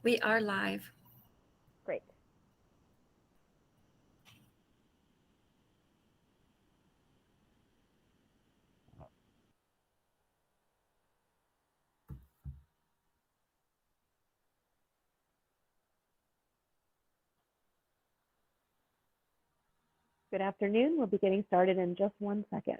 We are live. Great. Good afternoon. We'll be getting started in just 1 second.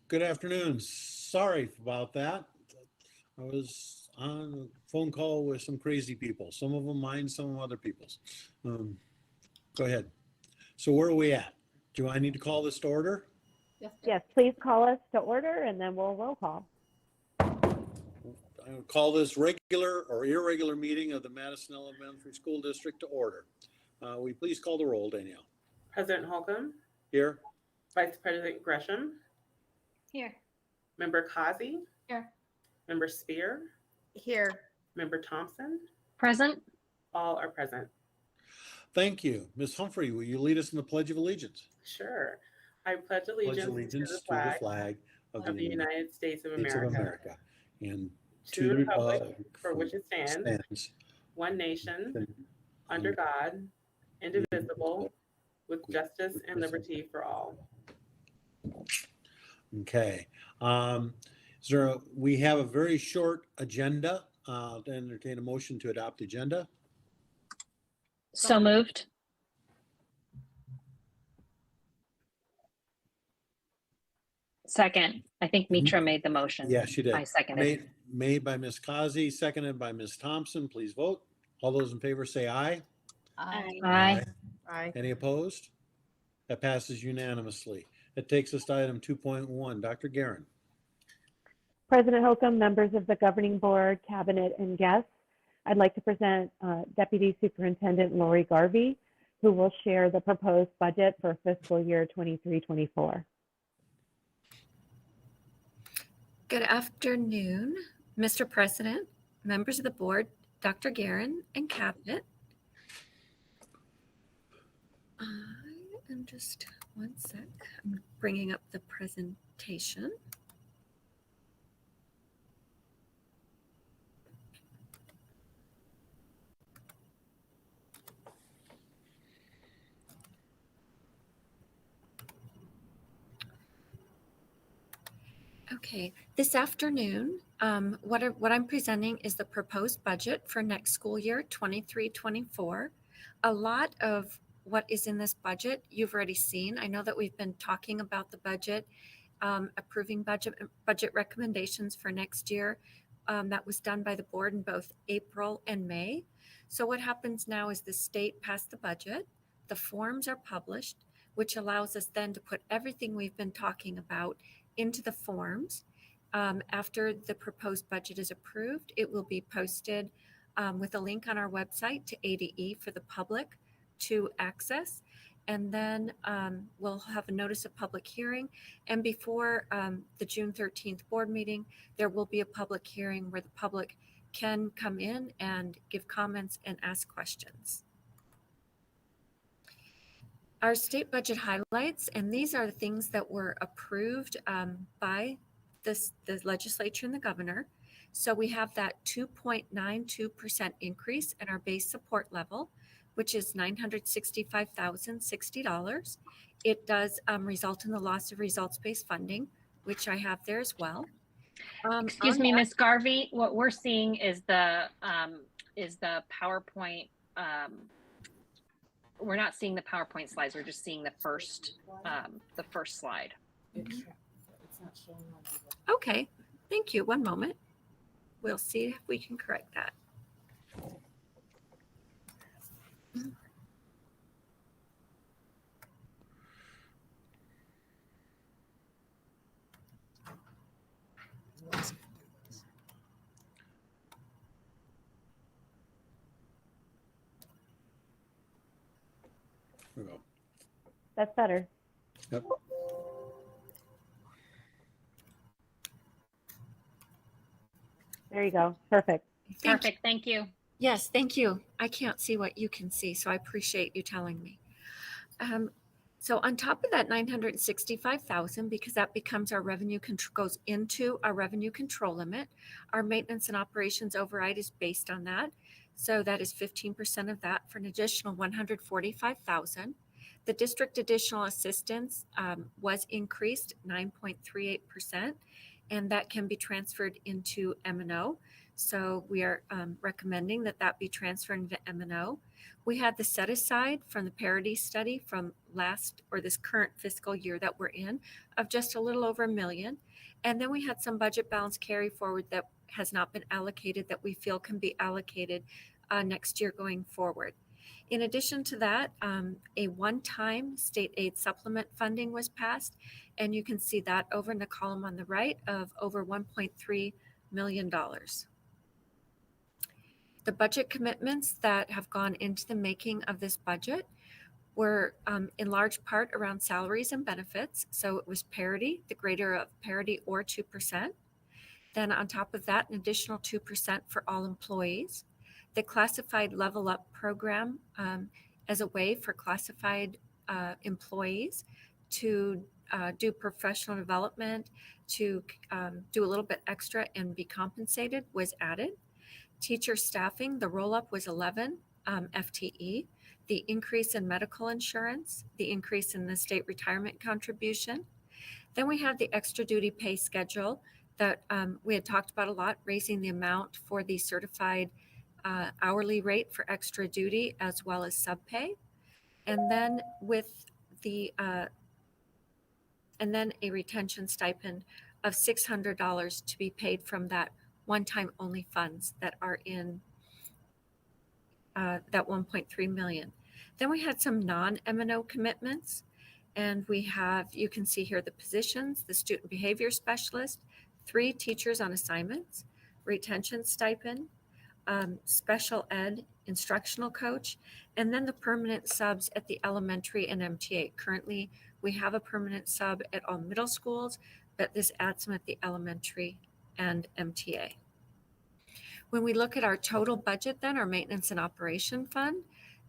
Good afternoon. Sorry about that. I was on a phone call with some crazy people. Some of them mine, some of other people's. Go ahead. So where are we at? Do I need to call this to order? Yes, please call us to order and then we'll roll call. I will call this regular or irregular meeting of the Madison Elementary School District to order. Will you please call the roll, Danielle? President Holcomb, Here. Vice President Gresham, Here. Member Causey, Here. Member Spear, Here. Member Thompson, Present. all are present. Thank you. Ms. Humphrey, will you lead us in the Pledge of Allegiance? Sure. I pledge Pledge allegiance to the flag of of the United States of States of America, America and to the republic for which it stands, stands one nation, under God, indivisible, with justice and liberty for all. Okay. We have a very short agenda. To entertain a motion to adopt the agenda. So moved. Second. I think Mitra made the motion. Yeah, she did. I seconded. Made by Ms. Causey, seconded by Ms. Thompson. Please vote. All those in favor say aye. Aye. Aye. Any opposed? That passes unanimously. That takes us to item 2.1. Dr. Guerin. President Holcomb, members of the governing board, cabinet, and guests, I'd like to present Deputy Superintendent Lori Garvey, who will share the proposed budget for fiscal year 23-24. Good afternoon, Mr. President, members of the board, Dr. Guerin, and cabinet. I am just 1 sec. I'm bringing up the presentation. Okay, this afternoon, what I'm presenting is the proposed budget for next school year, 23-24. A lot of what is in this budget you've already seen. I know that we've been talking about the budget, approving budget recommendations for next year. That was done by the board in both April and May. So what happens now is the state passed the budget, the forms are published, which allows us then to put everything we've been talking about into the forms. After the proposed budget is approved, it will be posted with a link on our website to ADE for the public to access. And then we'll have a notice of public hearing. And before the June 13th board meeting, there will be a public hearing where the public can come in and give comments and ask questions. Our state budget highlights, and these are the things that were approved by the legislature and the governor. So we have that 2.92% increase in our base support level, which is $965,060. It does result in the loss of results-based funding which I have there as well. Excuse on me, that- Ms. Garvey, what we're seeing is the PowerPoint. We're not seeing the PowerPoint slides. We're just seeing the first slide. It's not showing on Google. Okay, thank you. One moment. We'll see if we can correct that. There we go. That's better. Yep. There you go. Perfect. Perfect. Thank you. Yes, thank you. I can't see what you can see, so I appreciate you telling me. So on top of that 965,000, because that becomes our revenue control, goes into our revenue control limit, our maintenance and operations override is based on that. So that is 15% of that for an additional 145,000. The district additional assistance was increased 9.38%, and that can be transferred into M&O. So we are recommending that that be transferred into M&O. We had the set aside from the parity study from this current fiscal year that we're in of just a little over $1 million. And then we had some budget balance carry forward that has not been allocated that we feel can be allocated next year going forward. In addition to that, a one-time state aid supplement funding was passed, and you can see that over in the column on the right of over $1.3 million. The budget commitments that have gone into the making of this budget were in large part around salaries and benefits. So it was parity, the greater of parity or 2%. Then on top of that, an additional 2% for all employees. The classified level up program as a way for classified employees to do professional development, to do a little bit extra and be compensated was added. Teacher staffing, the roll-up was 11 FTE. The increase in medical insurance, the increase in the state retirement contribution. Then we have the extra duty pay schedule that we had talked about a lot, raising the amount for the certified hourly rate for extra duty as well as subpay. And then with the and then a retention stipend of $600 to be paid from that one-time only funds that are in that 1.3 million. Then we had some non-M&O commitments, and we have, you can see here the positions, the student behavior specialist, 3 teachers on assignments, retention stipend, special ed instructional coach, and then the permanent subs at the elementary and MTA. Currently, we have a permanent sub at all middle schools, but this adds them at the elementary and MTA. When we look at our total budget then, our maintenance and operation fund,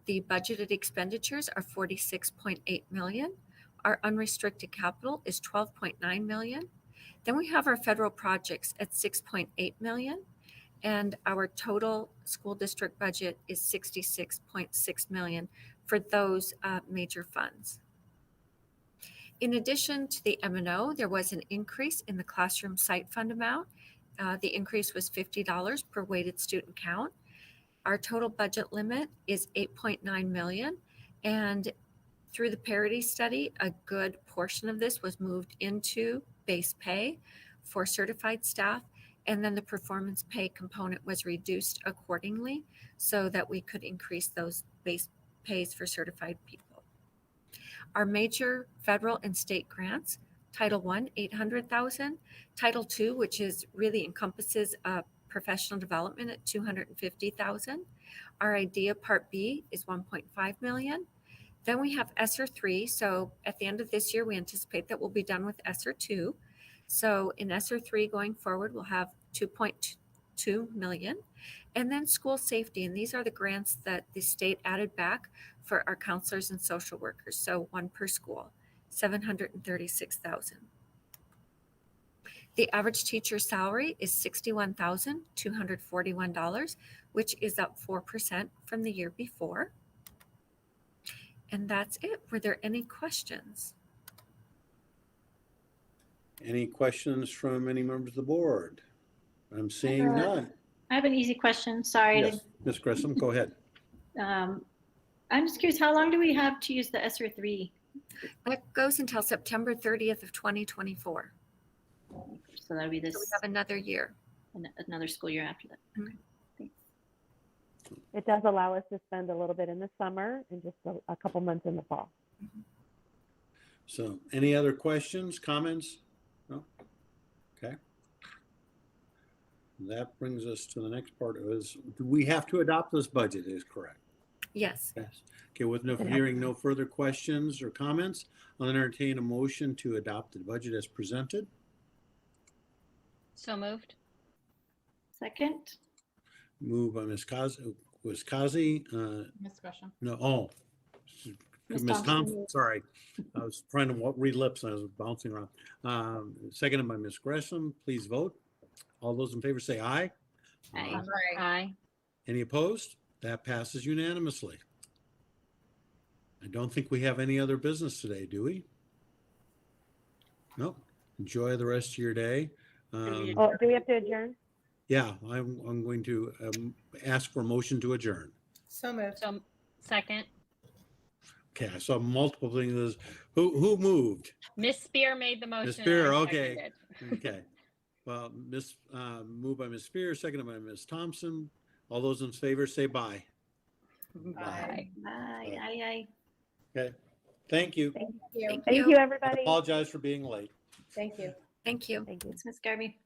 the budgeted expenditures are 46.8 million. Our unrestricted capital is 12.9 million. Then we have our federal projects at 6.8 million. And our total school district budget is 66.6 million for those major funds. In addition to the M&O, there was an increase in the classroom site fund amount. The increase was $50 per weighted student count. Our total budget limit is 8.9 million. And through the parity study, a good portion of this was moved into base pay for certified staff. And then the performance pay component was reduced accordingly so that we could increase those base pays for certified people. Our major federal and state grants, Title I, 800,000, Title II, which is really encompasses professional development at 250,000. Our IDEA Part B is 1.5 million. Then we have ESSER 3. So at the end of this year, we anticipate that we'll be done with ESSER 2. So in ESSER 3 going forward, we'll have 2.2 million. And then school safety, and these are the grants that the state added back for our counselors and social workers. So 1 per school, 736,000. The average teacher salary is $61,241, which is up 4% from the year before. And that's it. Were there any questions? Any questions from any members of the board? I'm seeing none. I have an easy question. Sorry. Yes, Ms. Grissom, go ahead. I'm just curious, how long do we have to use the ESSER 3? That goes until September 30th of 2024. So that'll be So we this have another year. another school year after that. Mhm. Okay, thanks. It does allow us to spend a little bit in the summer and just a couple months in the fall. So any other questions, comments? No? Okay. That brings us to the next part is, do we have to adopt this budget is correct? Yes. Yes. Okay, with hearing no further questions or comments, I'll entertain a motion to adopt the budget as presented. So moved. Second, Moved by Ms. Kazi. Ms. Gresham. No, Ms. Ms. Thompson. Thompson, sorry. I was trying to read lips and I was bouncing around. Seconded by Ms. Gresham. Please vote. All those in favor say aye. Aye. Aye. Any opposed? That passes unanimously. I don't think we have any other business today, do we? Nope. Enjoy the rest of your day. Oh, do we have to adjourn? Yeah, I'm going to ask for a motion to adjourn. So moved. So second. Okay, I saw multiple things. Who moved? Miss Spear made the motion. Spear, I okay. seconded. Okay. Well, moved by Ms. Spear, seconded by Ms. Thompson. All those in favor say bye. Bye. aye, aye, aye. Okay. Thank you. Thank you. Thank you, everybody. I apologize for being late. Thank you. Thank you. Thank you. Thanks, Ms. Garvey.